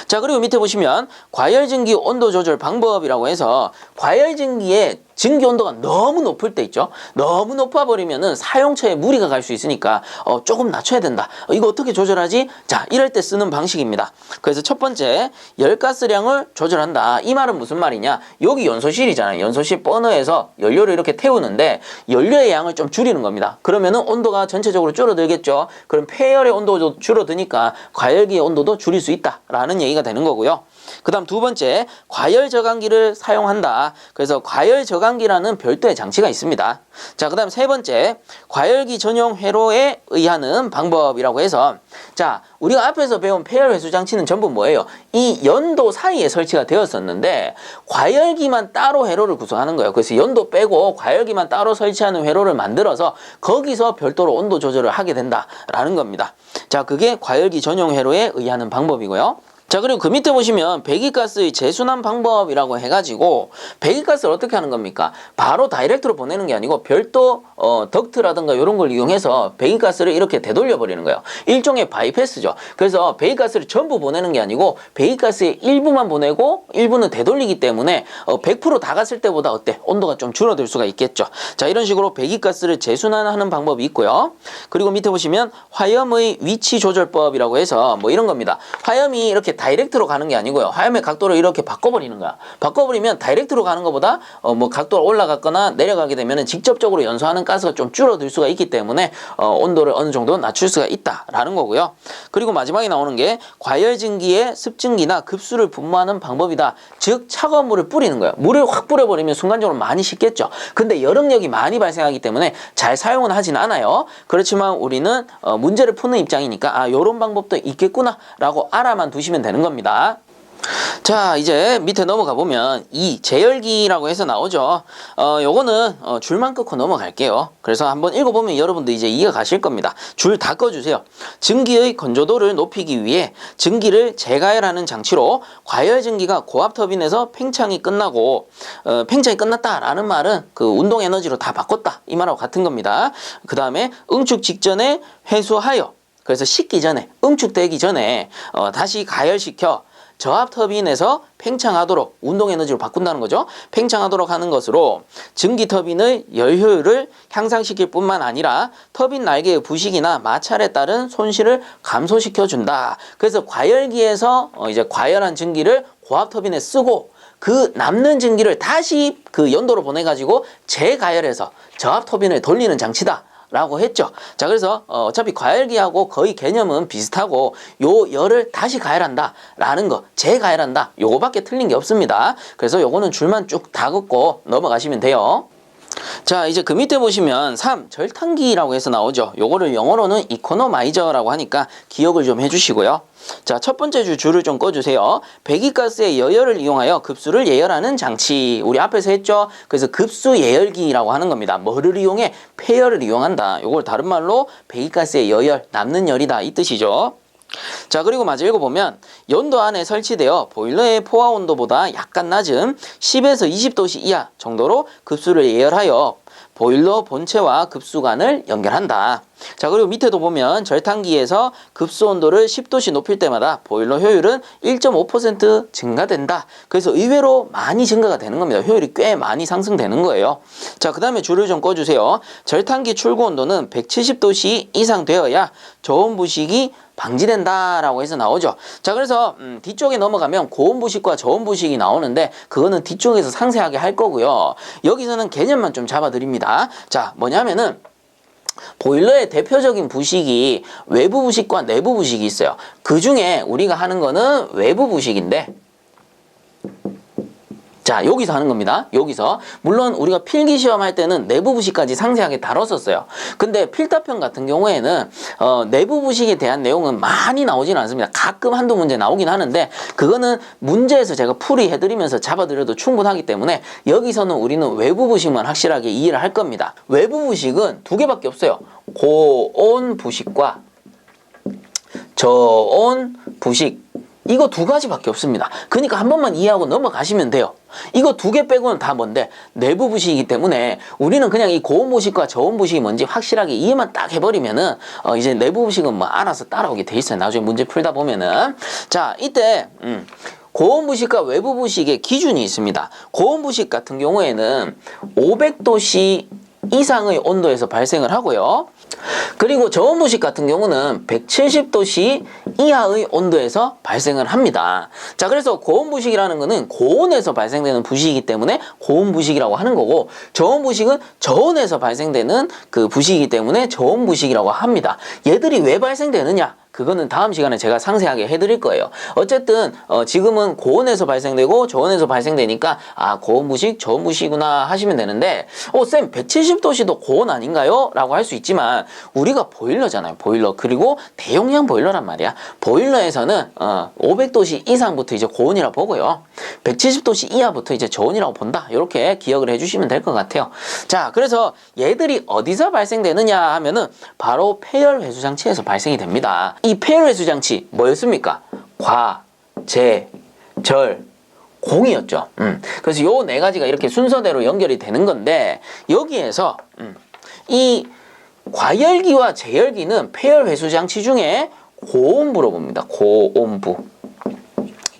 자, 그리고 밑에 보시면 과열증기 온도 조절 방법이라고 해서 과열증기의 증기 온도가 너무 높을 때 있죠. 너무 높아버리면은 사용처에 무리가 갈 수 있으니까 조금 낮춰야 된다. 이거 어떻게 조절하지? 자, 이럴 때 쓰는 방식입니다. 그래서 첫 번째, 열가스량을 조절한다. 이 말은 무슨 말이냐? 여기 연소실이잖아요. 연소실 버너에서 연료를 이렇게 태우는데 연료의 양을 좀 줄이는 겁니다. 그러면은 온도가 전체적으로 줄어들겠죠. 그럼 폐열의 온도도 줄어드니까 과열기의 온도도 줄일 수 있다라는 얘기가 되는 거고요. 그 다음 두 번째, 과열 저감기를 사용한다. 그래서 과열 저감기라는 별도의 장치가 있습니다. 자, 그 다음 세 번째, 과열기 전용 회로에 의하는 방법이라고 해서, 자, 우리가 앞에서 배운 폐열 회수 장치는 전부 뭐예요? 이 연도 사이에 설치가 되었었는데 과열기만 따로 회로를 구성하는 거예요. 그래서 연도 빼고 과열기만 따로 설치하는 회로를 만들어서 거기서 별도로 온도 조절을 하게 된다라는 겁니다. 자, 그게 과열기 전용 회로에 의하는 방법이고요. 자, 그리고 그 밑에 보시면 배기가스의 재순환 방법이라고 해가지고 배기가스를 어떻게 하는 겁니까? 바로 다이렉트로 보내는 게 아니고 별도 덕트라든가 이런 걸 이용해서 배기가스를 이렇게 되돌려 버리는 거예요. 일종의 바이패스죠. 그래서 배기가스를 전부 보내는 게 아니고 배기가스의 일부만 보내고 일부는 되돌리기 때문에 100%다 갔을 때보다 어때? 온도가 좀 줄어들 수가 있겠죠. 자, 이런 식으로 배기가스를 재순환하는 방법이 있고요. 그리고 밑에 보시면 화염의 위치 조절법이라고 해서 뭐 이런 겁니다. 화염이 이렇게 다이렉트로 가는 게 아니고요. 화염의 각도를 이렇게 바꿔버리는 거야. 바꿔버리면 다이렉트로 가는 것보다 뭐 각도가 올라갔거나 내려가게 되면 직접적으로 연소하는 가스가 좀 줄어들 수가 있기 때문에 온도를 어느 정도 낮출 수가 있다라는 거고요. 그리고 마지막에 나오는 게 과열증기에 습증기나 급수를 분무하는 방법이다. 즉 차가운 물을 뿌리는 거예요. 물을 확 뿌려버리면 순간적으로 많이 식겠죠. 근데 여릉력이 많이 발생하기 때문에 잘 사용은 하진 않아요. 그렇지만 우리는 문제를 푸는 입장이니까 요런 방법도 있겠구나 라고 알아만 두시면 되는 겁니다. 자, 이제 밑에 넘어가 보면 이 제열기라고 해서 나오죠. 요거는 줄만 끊고 넘어갈게요. 그래서 한번 읽어보면 여러분들 이제 이해가 가실 겁니다. 줄 다 꺼주세요. 증기의 건조도를 높이기 위해 증기를 재가열하는 장치로 과열 증기가 고압 터빈에서 팽창이 끝나고 팽창이 끝났다라는 말은 그 운동 에너지로 다 바꿨다 이 말하고 같은 겁니다. 그 다음에 응축 직전에 회수하여, 그래서 식기 전에 응축되기 전에 다시 가열시켜 저압 터빈에서 팽창하도록 운동 에너지로 바꾼다는 거죠. 팽창하도록 하는 것으로 증기 터빈의 열 효율을 향상시킬 뿐만 아니라 터빈 날개의 부식이나 마찰에 따른 손실을 감소시켜 준다. 그래서 과열기에서 이제 과열한 증기를 고압 터빈에 쓰고 그 남는 증기를 다시 그 연도로 보내가지고 재가열해서 저압 터빈을 돌리는 장치다 라고 했죠. 자, 그래서 어차피 과열기하고 거의 개념은 비슷하고 요 열을 다시 가열한다 라는 거, 재가열한다, 요거밖에 틀린 게 없습니다. 그래서 요거는 줄만 쭉 다 긋고 넘어가시면 돼요. 자, 이제 그 밑에 보시면 3. 절탄기라고 해서 나오죠. 요거를 영어로는 이코노마이저라고 하니까 기억을 좀 해주시고요. 자, 첫 번째 줄을 좀 꺼주세요. 배기가스의 여열을 이용하여 급수를 예열하는 장치. 우리 앞에서 했죠. 그래서 급수 예열기라고 하는 겁니다. 뭐를 이용해? 폐열을 이용한다. 요걸 다른 말로 배기가스의 여열, 남는 열이다 이 뜻이죠. 자, 그리고 마저 읽어보면 연도 안에 설치되어 보일러의 포화 온도보다 약간 낮은 10에서 20도씨 이하 정도로 급수를 예열하여 보일러 본체와 급수관을 연결한다. 자, 그리고 밑에도 보면 절탕기에서 급수 온도를 10도씩 높일 때마다 보일러 효율은 1.5% 증가된다. 그래서 의외로 많이 증가가 되는 겁니다. 효율이 꽤 많이 상승되는 거예요. 자, 그 다음에 줄을 좀 꺼주세요. 절탕기 출고 온도는 170도씨 이상 되어야 저온 부식이 방지된다라고 해서 나오죠. 자, 그래서 뒤쪽에 넘어가면 고온 부식과 저온 부식이 나오는데 그거는 뒤쪽에서 상세하게 할 거고요. 여기서는 개념만 좀 잡아드립니다. 자, 뭐냐면은 보일러의 대표적인 부식이 외부 부식과 내부 부식이 있어요. 그 중에 우리가 하는 거는 외부 부식인데, 자, 여기서 하는 겁니다. 여기서. 물론 우리가 필기 시험할 때는 내부 부식까지 상세하게 다뤘었어요. 근데 필답형 같은 경우에는 내부 부식에 대한 내용은 많이 나오지는 않습니다. 가끔 한두 문제 나오긴 하는데 그거는 문제에서 제가 풀이해드리면서 잡아드려도 충분하기 때문에 여기서는 우리는 외부 부식만 확실하게 이해를 할 겁니다. 외부 부식은 두 개밖에 없어요. 고온 부식과 저온 부식. 이거 두 가지밖에 없습니다. 그러니까 한 번만 이해하고 넘어가시면 돼요. 이거 두 개 빼고는 다 뭔데? 내부 부식이기 때문에 우리는 그냥 이 고온 부식과 저온 부식이 뭔지 확실하게 이해만 딱 해버리면은 이제 내부 부식은 뭐 알아서 따라오게 돼 있어요. 나중에 문제 풀다 보면은. 자, 이때 고온 부식과 외부 부식의 기준이 있습니다. 고온 부식 같은 경우에는 500도씨 이상의 온도에서 발생을 하고요. 그리고 저온 부식 같은 경우는 170도씨 이하의 온도에서 발생을 합니다. 자, 그래서 고온 부식이라는 거는 고온에서 발생되는 부식이기 때문에 고온 부식이라고 하는 거고, 저온 부식은 저온에서 발생되는 그 부식이기 때문에 저온 부식이라고 합니다. 얘들이 왜 발생되느냐? 그거는 다음 시간에 제가 상세하게 해드릴 거예요. 어쨌든 지금은 고온에서 발생되고 저온에서 발생되니까 아, 고온 부식, 저온 부식이구나 하시면 되는데 쌤 170도씨도 고온 아닌가요? 라고 할 수 있지만 우리가 보일러잖아요. 보일러. 그리고 대용량 보일러란 말이야. 보일러에서는 500도씨 이상부터 이제 고온이라고 보고요. 170도씨 이하부터 이제 저온이라고 본다. 이렇게 기억을 해주시면 될 것 같아요. 자, 그래서 얘들이 어디서 발생되느냐 하면은 바로 폐열 회수 장치에서 발생이 됩니다. 이 폐열 회수 장치 뭐였습니까? 과, 제, 절, 공이었죠. 그래서 요 네 가지가 이렇게 순서대로 연결이 되는 건데 여기에서 이 과열기와 제열기는 폐열 회수 장치 중에 고온부로 봅니다. 고온부.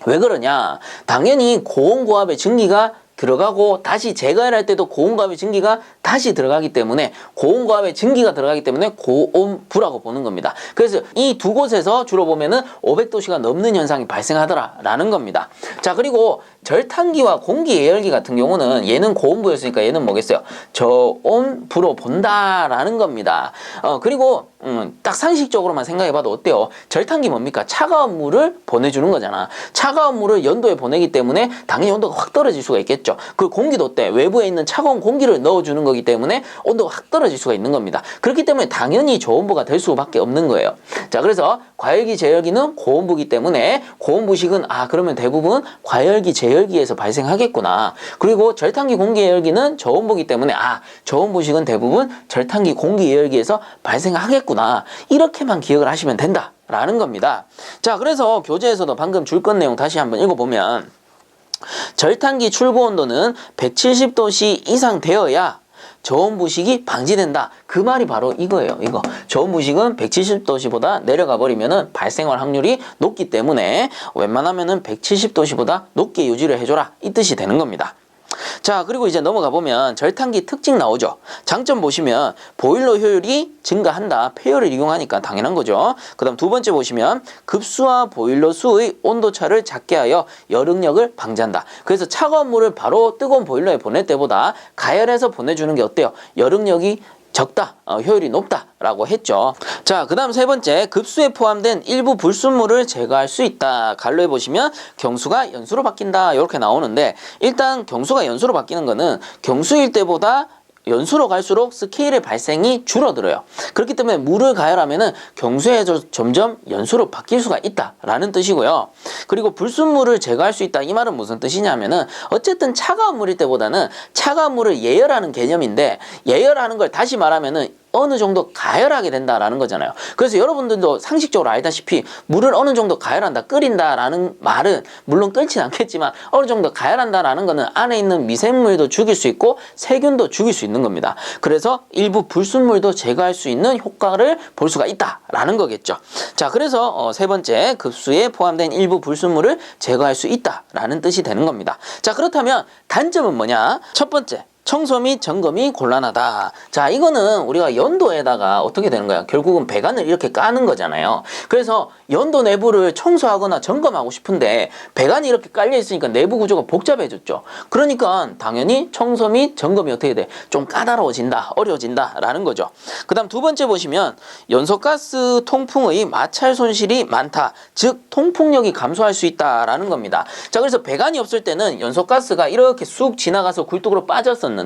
왜 그러냐? 당연히 고온고압의 증기가 들어가고 다시 재가열할 때도 고온고압의 증기가 다시 들어가기 때문에 고온고압의 증기가 들어가기 때문에 고온부라고 보는 겁니다. 그래서 이 두 곳에서 주로 보면은 500도씨가 넘는 현상이 발생하더라라는 겁니다. 자, 그리고 절탕기와 공기예열기 같은 경우는 얘는 고온부였으니까 얘는 뭐겠어요? 저온부로 본다라는 겁니다. 그리고 딱 상식적으로만 생각해봐도 어때요? 절탕기 뭡니까? 차가운 물을 보내주는 거잖아. 차가운 물을 연도에 보내기 때문에 당연히 온도가 확 떨어질 수가 있겠죠. 그 공기도 어때? 외부에 있는 차가운 공기를 넣어주는 거기 때문에 온도가 확 떨어질 수가 있는 겁니다. 그렇기 때문에 당연히 저온부가 될 수밖에 없는 거예요. 자, 그래서 과열기, 제열기는 고온부기 때문에 고온부식은 그러면 대부분 과열기, 제열기에서 발생하겠구나. 그리고 절탕기, 공기예열기는 저온부기 때문에 저온부식은 대부분 절탕기, 공기예열기에서 발생하겠구나. 이렇게만 기억을 하시면 된다라는 겁니다. 자, 그래서 교재에서도 방금 줄 건 내용 다시 한번 읽어보면 절탕기 출고 온도는 170도씨 이상 되어야 저온 부식이 방지된다. 그 말이 바로 이거예요. 이거. 저온 부식은 170도씨보다 내려가 버리면은 발생할 확률이 높기 때문에 웬만하면은 170도씨보다 높게 유지를 해줘라. 이 뜻이 되는 겁니다. 자, 그리고 이제 넘어가 보면 절탕기 특징 나오죠. 장점 보시면 보일러 효율이 증가한다. 폐열을 이용하니까 당연한 거죠. 그 다음 두 번째 보시면 급수와 보일러 수의 온도차를 작게 하여 열응력을 방지한다. 그래서 차가운 물을 바로 뜨거운 보일러에 보낼 때보다 가열해서 보내주는 게 어때요? 열응력이 적다, 효율이 높다라고 했죠. 자, 그 다음 세 번째, 급수에 포함된 일부 불순물을 제거할 수 있다. 갈로에 보시면 경수가 연수로 바뀐다 이렇게 나오는데 일단 경수가 연수로 바뀌는 거는 경수일 때보다 연수로 갈수록 스케일의 발생이 줄어들어요. 그렇기 때문에 물을 가열하면은 경수에서 점점 연수로 바뀔 수가 있다라는 뜻이고요. 그리고 불순물을 제거할 수 있다. 이 말은 무슨 뜻이냐면은 어쨌든 차가운 물일 때보다는 차가운 물을 예열하는 개념인데 예열하는 걸 다시 말하면은 어느 정도 가열하게 된다라는 거잖아요. 그래서 여러분들도 상식적으로 알다시피 물을 어느 정도 가열한다, 끓인다라는 말은 물론 끓진 않겠지만 어느 정도 가열한다라는 거는 안에 있는 미생물도 죽일 수 있고 세균도 죽일 수 있는 겁니다. 그래서 일부 불순물도 제거할 수 있는 효과를 볼 수가 있다라는 거겠죠. 자, 그래서 세 번째, 급수에 포함된 일부 불순물을 제거할 수 있다라는 뜻이 되는 겁니다. 자, 그렇다면 단점은 뭐냐? 첫 번째, 청소 및 점검이 곤란하다. 자, 이거는 우리가 연도에다가 어떻게 되는 거야? 결국은 배관을 이렇게 까는 거잖아요. 그래서 연도 내부를 청소하거나 점검하고 싶은데 배관이 이렇게 깔려 있으니까 내부 구조가 복잡해졌죠. 그러니까 당연히 청소 및 점검이 어떻게 돼? 좀 까다로워진다, 어려워진다라는 거죠. 그 다음 두 번째 보시면 연소가스 통풍의 마찰 손실이 많다. 즉 통풍력이 감소할 수 있다라는 겁니다. 자, 그래서 배관이 없을 때는 연소가스가 이렇게 쑥 지나가서 굴뚝으로 빠졌었는데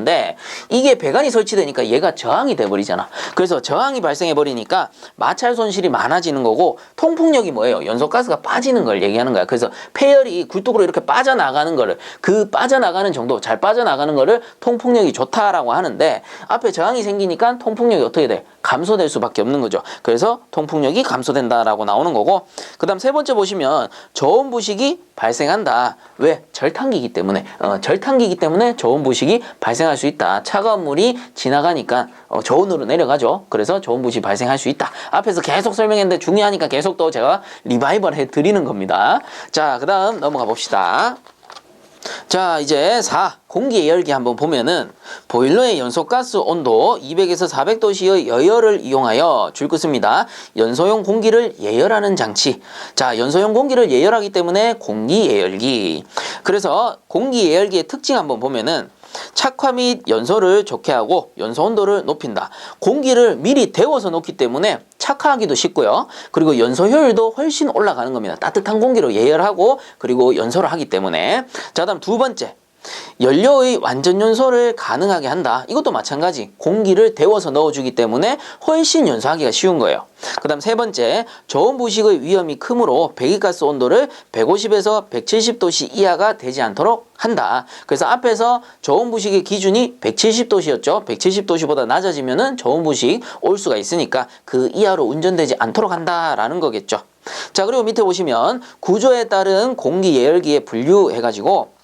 이게 배관이 설치되니까 얘가 저항이 돼버리잖아. 그래서 저항이 발생해버리니까 마찰 손실이 많아지는 거고, 통풍력이 뭐예요? 연소가스가 빠지는 걸 얘기하는 거야. 그래서 폐열이 굴뚝으로 이렇게 빠져나가는 거를, 그 빠져나가는 정도, 잘 빠져나가는 거를 통풍력이 좋다라고 하는데, 앞에 저항이 생기니까 통풍력이 어떻게 돼? 감소될 수밖에 없는 거죠. 그래서 통풍력이 감소된다라고 나오는 거고, 그 다음 세 번째 보시면 저온 부식이 발생한다. 왜? 절탄기이기 때문에. 절탄기이기 때문에 저온 부식이 발생할 수 있다. 차가운 물이 지나가니까 저온으로 내려가죠. 그래서 저온 부식이 발생할 수 있다. 앞에서 계속 설명했는데 중요하니까 계속 또 제가 리바이벌 해드리는 겁니다. 자, 그 다음 넘어가 봅시다. 자, 이제 4. 공기 예열기 한번 보면은 보일러의 연소가스 온도 200에서 400도씨의 여열을 이용하여 줄거 씁니다. 연소용 공기를 예열하는 장치. 자, 연소용 공기를 예열하기 때문에 공기 예열기. 그래서 공기 예열기의 특징 한번 보면은 착화 및 연소를 좋게 하고 연소 온도를 높인다. 공기를 미리 데워서 놓기 때문에 착화하기도 쉽고요. 그리고 연소 효율도 훨씬 올라가는 겁니다. 따뜻한 공기로 예열하고 그리고 연소를 하기 때문에. 자, 다음 두 번째. 연료의 완전 연소를 가능하게 한다. 이것도 마찬가지. 공기를 데워서 넣어주기 때문에 훨씬 연소하기가 쉬운 거예요. 그 다음 세 번째, 저온 부식의 위험이 크므로 배기가스 온도를 150에서 170도씨 이하가 되지 않도록 한다. 그래서 앞에서 저온 부식의 기준이 170도씨였죠. 170도씨보다 낮아지면은 저온 부식 올 수가 있으니까 그 이하로 운전되지 않도록 한다라는 거겠죠. 자, 그리고 밑에 보시면 구조에 따른 공기 예열기에 분류해가지고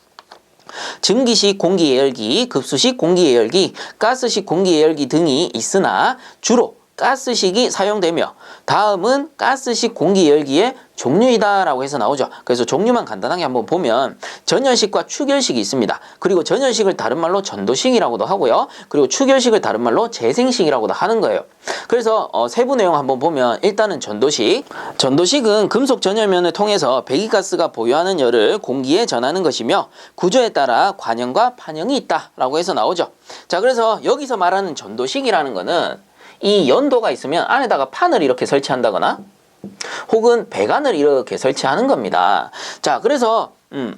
증기식 공기예열기, 급수식 공기예열기, 가스식 공기예열기 등이 있으나 주로 가스식이 사용되며 다음은 가스식 공기예열기의 종류이다라고 해서 나오죠. 그래서 종류만 간단하게 한번 보면 전열식과 축열식이 있습니다. 그리고 전열식을 다른 말로 전도식이라고도 하고요. 그리고 축열식을 다른 말로 재생식이라고도 하는 거예요. 그래서 세부 내용 한번 보면 일단은 전도식. 전도식은 금속 전열면을 통해서 배기가스가 보유하는 열을 공기에 전하는 것이며 구조에 따라 관형과 판형이 있다라고 해서 나오죠. 자, 그래서 여기서 말하는 전도식이라는 거는 이 연도가 있으면 안에다가 판을 이렇게 설치한다거나 혹은 배관을 이렇게 설치하는 겁니다. 자, 그래서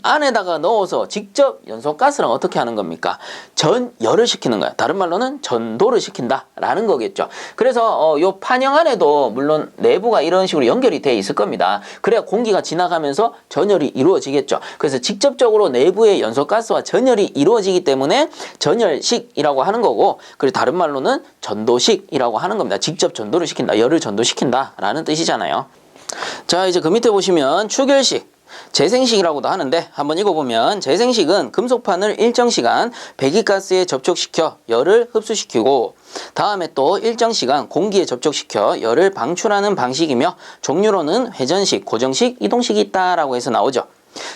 안에다가 넣어서 직접 연소가스랑 어떻게 하는 겁니까? 전열을 시키는 거야. 다른 말로는 전도를 시킨다라는 거겠죠. 그래서 요 판형 안에도 물론 내부가 이런 식으로 연결이 돼 있을 겁니다. 그래야 공기가 지나가면서 전열이 이루어지겠죠. 그래서 직접적으로 내부의 연소가스와 전열이 이루어지기 때문에 전열식이라고 하는 거고, 그리고 다른 말로는 전도식이라고 하는 겁니다. 직접 전도를 시킨다. 열을 전도시킨다라는 뜻이잖아요. 자, 이제 그 밑에 보시면 축열식. 재생식이라고도 하는데 한번 읽어보면 재생식은 금속판을 일정 시간 배기가스에 접촉시켜 열을 흡수시키고 다음에 또 일정 시간 공기에 접촉시켜 열을 방출하는 방식이며 종류로는 회전식, 고정식, 이동식이 있다라고 해서 나오죠.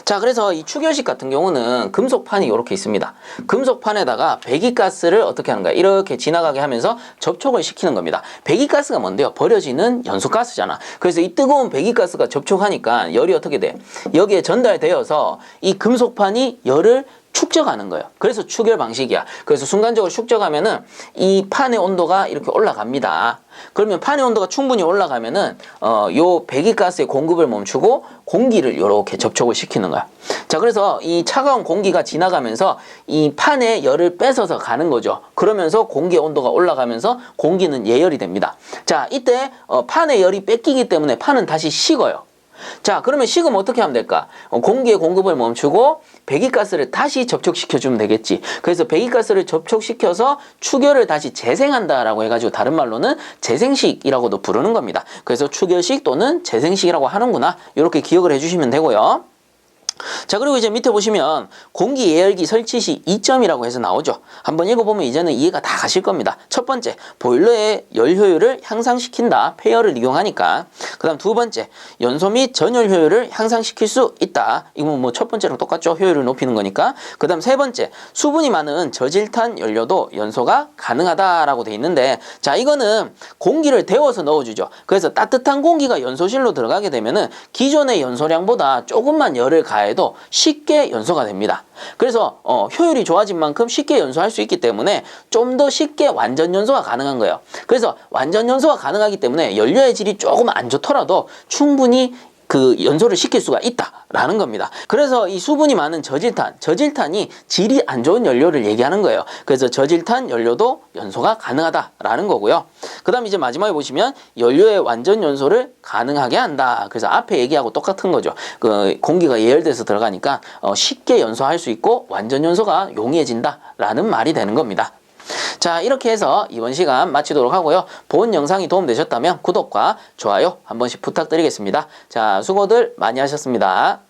자, 그래서 이 축열식 같은 경우는 금속판이 이렇게 있습니다. 금속판에다가 배기가스를 어떻게 하는 거야? 이렇게 지나가게 하면서 접촉을 시키는 겁니다. 배기가스가 뭔데요? 버려지는 연소가스잖아. 그래서 이 뜨거운 배기가스가 접촉하니까 열이 어떻게 돼? 여기에 전달되어서 이 금속판이 열을 축적하는 거예요. 그래서 축열 방식이야. 그래서 순간적으로 축적하면은 이 판의 온도가 이렇게 올라갑니다. 그러면 판의 온도가 충분히 올라가면은 요 배기가스의 공급을 멈추고 공기를 이렇게 접촉을 시키는 거야. 자, 그래서 이 차가운 공기가 지나가면서 이 판에 열을 뺏어서 가는 거죠. 그러면서 공기의 온도가 올라가면서 공기는 예열이 됩니다. 자, 이때 판의 열이 뺏기기 때문에 판은 다시 식어요. 자, 그러면 식으면 어떻게 하면 될까? 공기의 공급을 멈추고 배기가스를 다시 접촉시켜주면 되겠지. 그래서 배기가스를 접촉시켜서 축열을 다시 재생한다라고 해가지고 다른 말로는 재생식이라고도 부르는 겁니다. 그래서 축열식 또는 재생식이라고 하는구나. 이렇게 기억을 해주시면 되고요. 자, 그리고 이제 밑에 보시면 공기 예열기 설치 시 이점이라고 해서 나오죠. 한번 읽어보면 이제는 이해가 다 가실 겁니다. 첫 번째, 보일러의 열 효율을 향상시킨다. 폐열을 이용하니까. 그 다음 두 번째, 연소 및 전열 효율을 향상시킬 수 있다. 이건 뭐 첫 번째랑 똑같죠. 효율을 높이는 거니까. 그 다음 세 번째, 수분이 많은 저질탄 연료도 연소가 가능하다라고 돼 있는데, 자, 이거는 공기를 데워서 넣어주죠. 그래서 따뜻한 공기가 연소실로 들어가게 되면은 기존의 연소량보다 조금만 열을 가해도 쉽게 연소가 됩니다. 그래서 효율이 좋아진 만큼 쉽게 연소할 수 있기 때문에 좀 더 쉽게 완전 연소가 가능한 거예요. 그래서 완전 연소가 가능하기 때문에 연료의 질이 조금 안 좋더라도 충분히 그 연소를 시킬 수가 있다라는 겁니다. 그래서 이 수분이 많은 저질탄이 질이 안 좋은 연료를 얘기하는 거예요. 그래서 저질탄 연료도 연소가 가능하다라는 거고요. 그 다음 이제 마지막에 보시면 연료의 완전 연소를 가능하게 한다. 그래서 앞에 얘기하고 똑같은 거죠. 그 공기가 예열돼서 들어가니까 쉽게 연소할 수 있고 완전 연소가 용이해진다라는 말이 되는 겁니다. 자, 이렇게 해서 이번 시간 마치도록 하고요. 본 영상이 도움되셨다면 구독과 좋아요 한 번씩 부탁드리겠습니다. 자, 수고들 많이 하셨습니다.